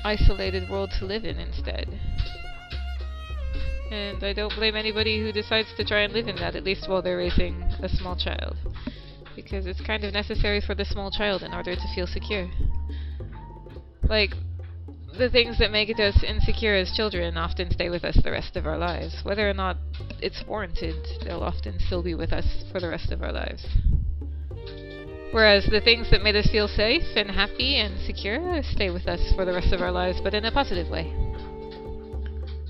isolated world to live in instead. And I don't blame anybody who decides to try and live in that, at least while they're raising a small child. Because it's kind of necessary for the small child in order to feel secure. Like, the things that make us insecure as children often stay with us the rest of our lives. Whether or not it's warranted, they'll often still be with us for the rest of our lives. Whereas the things that made us feel safe and happy and secure stay with us for the rest of our lives, but in a positive way.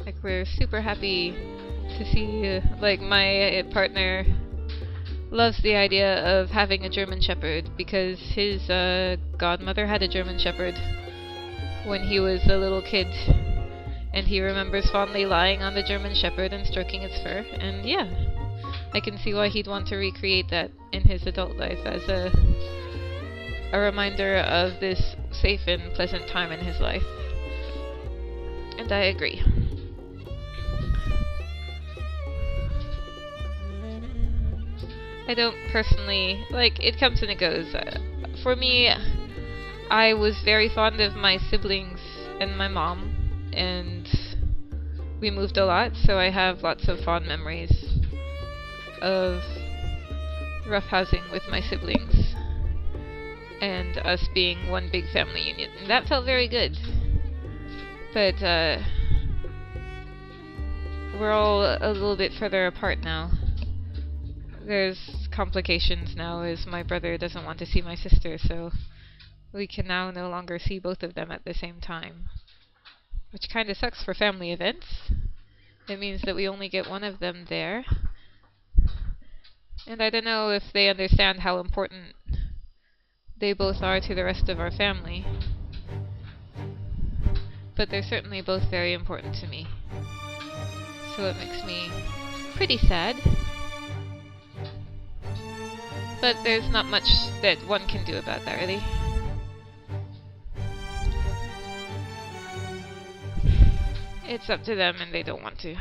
Like, we're super happy to see, like, my partner loves the idea of having a German Shepherd because his godmother had a German Shepherd when he was a little kid, and he remembers fondly lying on the German Shepherd and stroking its fur, and yeah, I can see why he'd want to recreate that in his adult life as a reminder of this safe and pleasant time in his life. And I agree. I don't personally, like, it comes and it goes. For me, I was very fond of my siblings and my mom, and we moved a lot, so I have lots of fond memories of roughhousing with my siblings and us being one big family unit, and that felt very good. But we're all a little bit further apart now. There's complications now as my brother doesn't want to see my sister, so we can now no longer see both of them at the same time. Which kind of sucks for family events. It means that we only get one of them there. And I don't know if they understand how important they both are to the rest of our family. But they're certainly both very important to me. So it makes me pretty sad. But there's not much that one can do about that, really. It's up to them and they don't want to.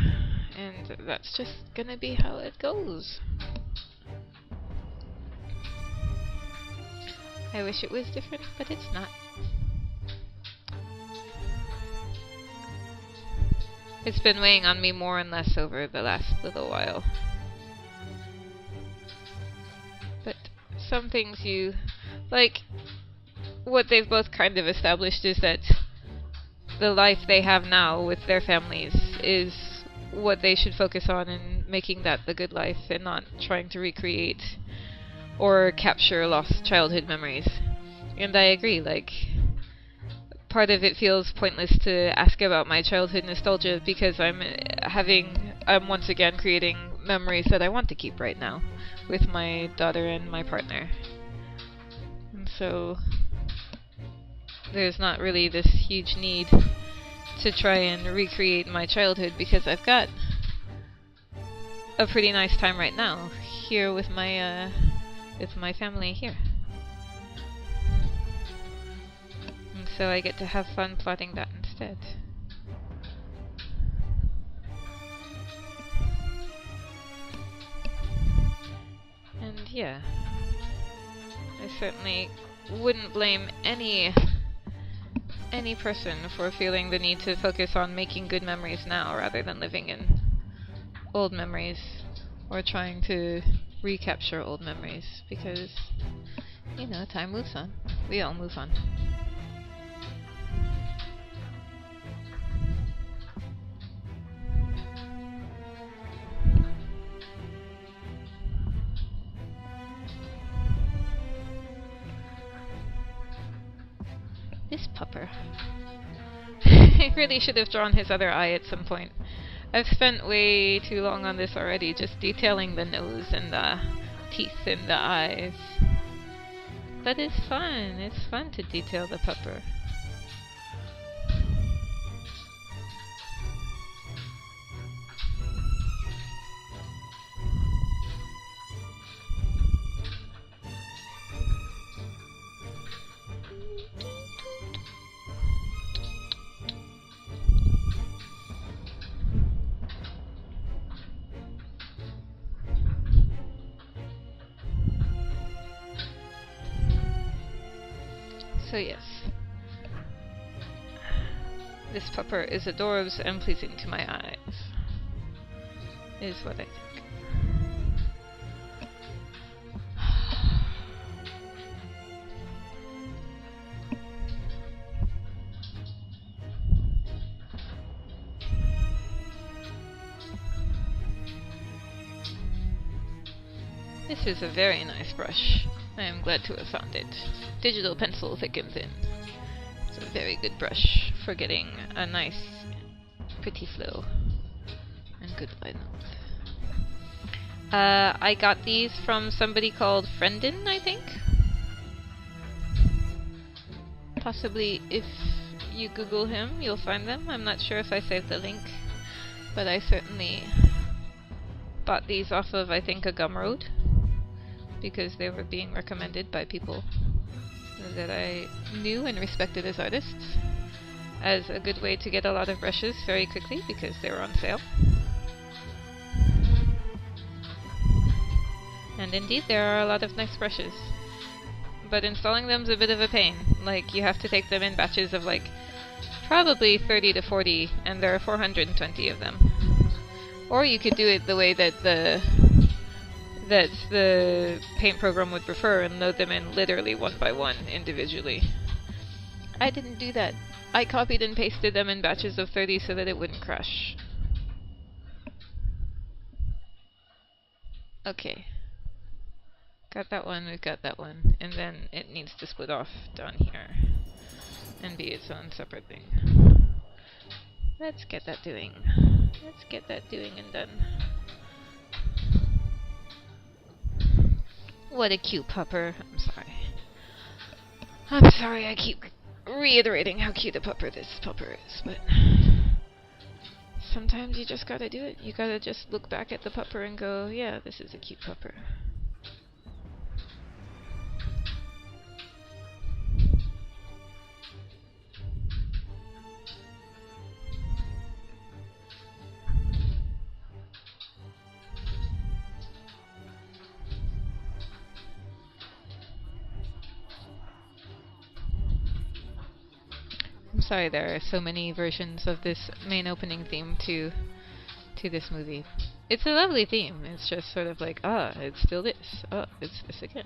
And that's just gonna be how it goes. I wish it was different, but it's not. It's been weighing on me more and less over the last little while. But some things like, what they've both kind of established is that the life they have now with their families is what they should focus on, and making that the good life and not trying to recreate or capture lost childhood memories. And I agree, like, part of it feels pointless to ask about my childhood nostalgia because I'm once again creating memories that I want to keep right now with my daughter and my partner. And so there's not really this huge need to try and recreate my childhood because I've got a pretty nice time right now here with my family here. And so I get to have fun plotting that instead. And yeah, I certainly wouldn't blame any person for feeling the need to focus on making good memories now rather than living in old memories or trying to recapture old memories, because, you know, time moves on. We all move on. This pupper. I really should have drawn his other eye at some point. I've spent way too long on this already, just detailing the nose and the teeth and the eyes. But it's fun. It's fun to detail the pupper. So yes, This pupper is adorbs and pleasing to my eyes. Is what I think. This is a very nice brush. I am glad to have found it. Digital pencil thick and thin. It's a very good brush for getting a nice, pretty flow and good line length. I got these from somebody called Friendin, I think? Possibly if you Google him, you'll find them. I'm not sure if I saved the link, but I certainly bought these off of, I think, a Gumroad, because they were being recommended by people that I knew and respected as artists, as a good way to get a lot of brushes very quickly because they were on sale. And indeed, there are a lot of nice brushes. But installing them's a bit of a pain. Like, you have to take them in batches of like probably 30 to 40, and there are 420 of them. Or you could do it the way that the paint program would prefer and load them in literally one by one individually. I didn't do that. I copied and pasted them in batches of 30 so that it wouldn't crash. Okay. Got that one, we've got that one, and then it needs to split off down here and be its own separate thing. Let's get that doing. Let's get that doing and done. What a cute pupper. I'm sorry. I'm sorry I keep reiterating how cute a pupper this pupper is, but sometimes you just gotta do it. You gotta just look back at the pupper and go, yeah, this is a cute pupper. I'm sorry there are so many versions of this main opening theme to this movie. It's a lovely theme. It's just sort of like, it's still this. Oh, it's this again.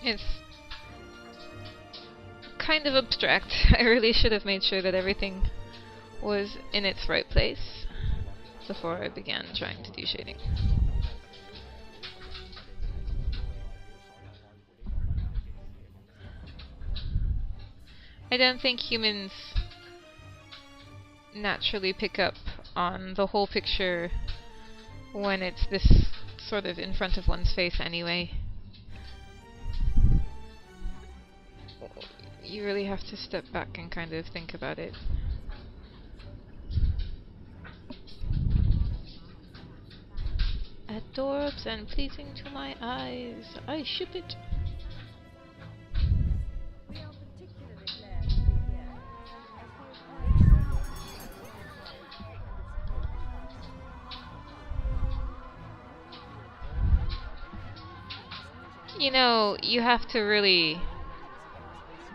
It's kind of abstract. I really should have made sure that everything was in its right place before I began trying to do shading. I don't think humans naturally pick up on the whole picture when it's this sort of in front of one's face anyway. You really have to step back and kind of think about it. Adorbs and pleasing to my eyes. I ship it. You know, you have to really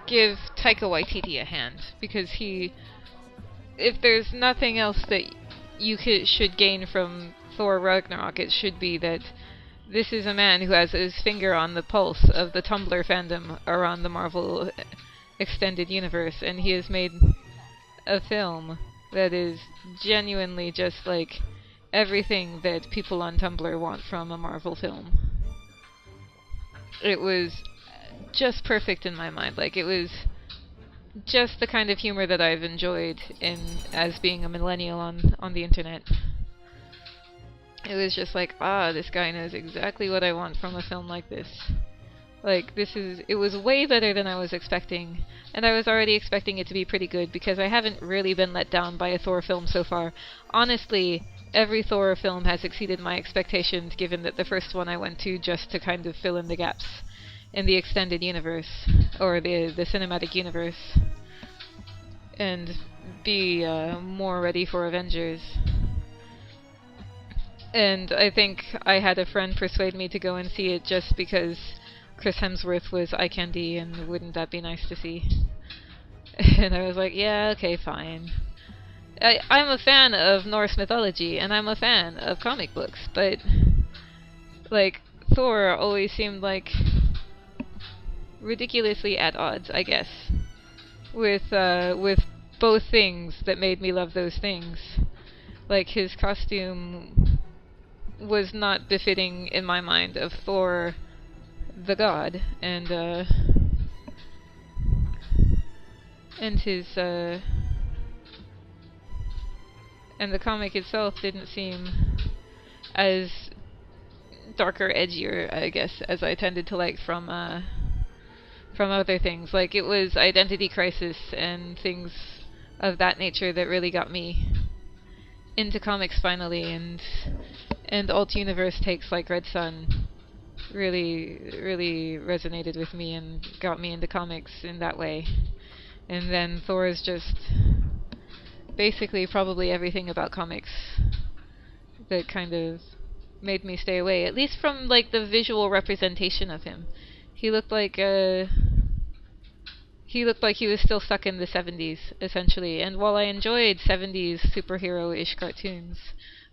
give Taika Waititi a hand, because if there's nothing else that you should gain from Thor Ragnarok, it should be that this is a man who has his finger on the pulse of the Tumblr fandom around the Marvel Extended Universe, and he has made a film that is genuinely just like everything that people on Tumblr want from a Marvel film. It was just perfect in my mind. Like, it was just the kind of humor that I've enjoyed as being a millennial on the internet. It was just like, this guy knows exactly what I want from a film like this. Like, it was way better than I was expecting, and I was already expecting it to be pretty good because I haven't really been let down by a Thor film so far. Honestly, every Thor film has exceeded my expectations, given that the first one I went to just to kind of fill in the gaps in the extended universe, or the cinematic universe, and be more ready for Avengers. And I think I had a friend persuade me to go and see it just because Chris Hemsworth was eye candy, and wouldn't that be nice to see? And I was like, yeah, okay, fine. I'm a fan of Norse mythology, and I'm a fan of comic books, but, like, Thor always seemed like ridiculously at odds, I guess, with both things that made me love those things. Like, his costume was not befitting, in my mind, of Thor the god, and his and the comic itself didn't seem as darker, edgier, I guess, as I tended to like from other things. Like, it was Identity Crisis and things of that nature that really got me into comics finally, and alt universe takes like Red Sun really resonated with me and got me into comics in that way. And then Thor is just basically probably everything about comics that kind of made me stay away, at least from like the visual representation of him. He looked like he was still stuck in the 70s, essentially. And while I enjoyed 70s superhero-ish cartoons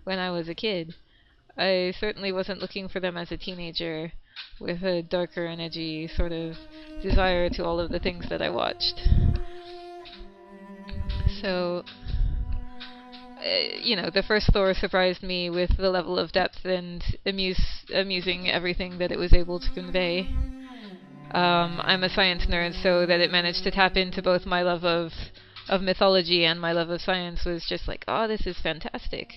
when I was a kid, I certainly wasn't looking for them as a teenager with a darker and edgy sort of desire to all of the things that I watched. So, you know, the first Thor surprised me with the level of depth and amusing everything that it was able to convey. I'm a science nerd, so that it managed to tap into both my love of mythology and my love of science was just like, oh, this is fantastic.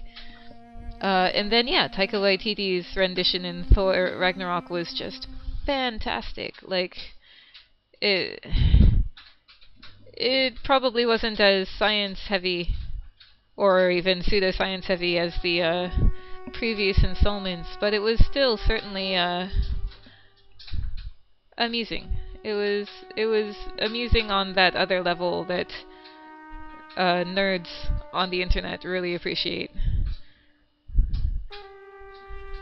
And then, yeah, Taika Waititi's rendition in Thor Ragnarok was just fantastic. Like, it probably wasn't as science-heavy, or even pseudoscience heavy as the previous installments, but it was still certainly amusing. It was amusing on that other level that nerds on the internet really appreciate.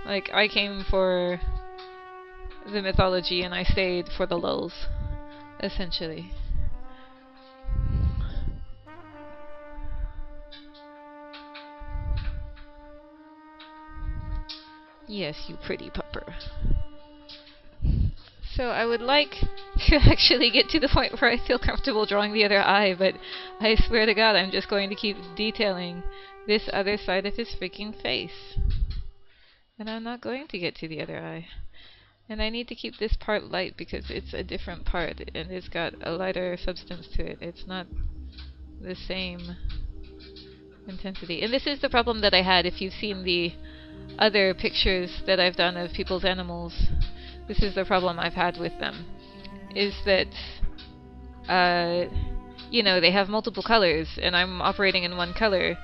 Like, I came for the mythology and I stayed for the lulz, essentially. Yes, you pretty pupper. So I would like to actually get to the point where I feel comfortable drawing the other eye, but I swear to God I'm just going to keep detailing this other side of his freaking face. And I'm not going to get to the other eye. And I need to keep this part light because it's a different part and it's got a lighter substance to it. It's not the same intensity. And this is the problem that I had if you've seen the other pictures that I've done of people's animals. This is the problem I've had with them, is that, you know, they have multiple colors, and I'm operating in one color,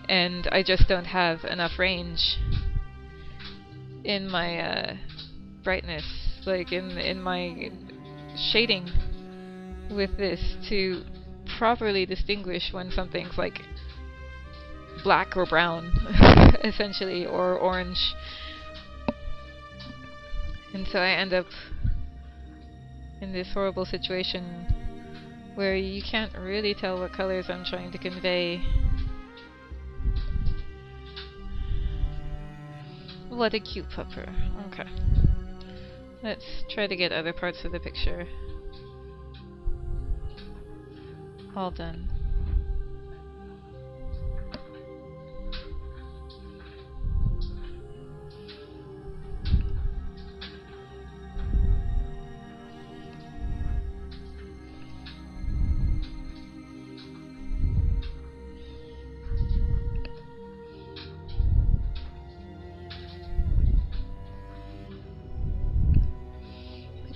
and I just don't have enough range in my brightness, like in my shading with this to properly distinguish when something's like black or brown, essentially, or orange. And so I end up in this horrible situation where you can't really tell what colors I'm trying to convey. What a cute pupper. Okay. Let's try to get other parts of the picture all done.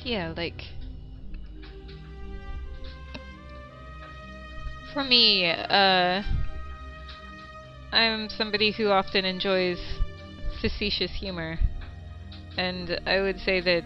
Yeah, like, for me, I'm somebody who often enjoys facetious humor, and I would say that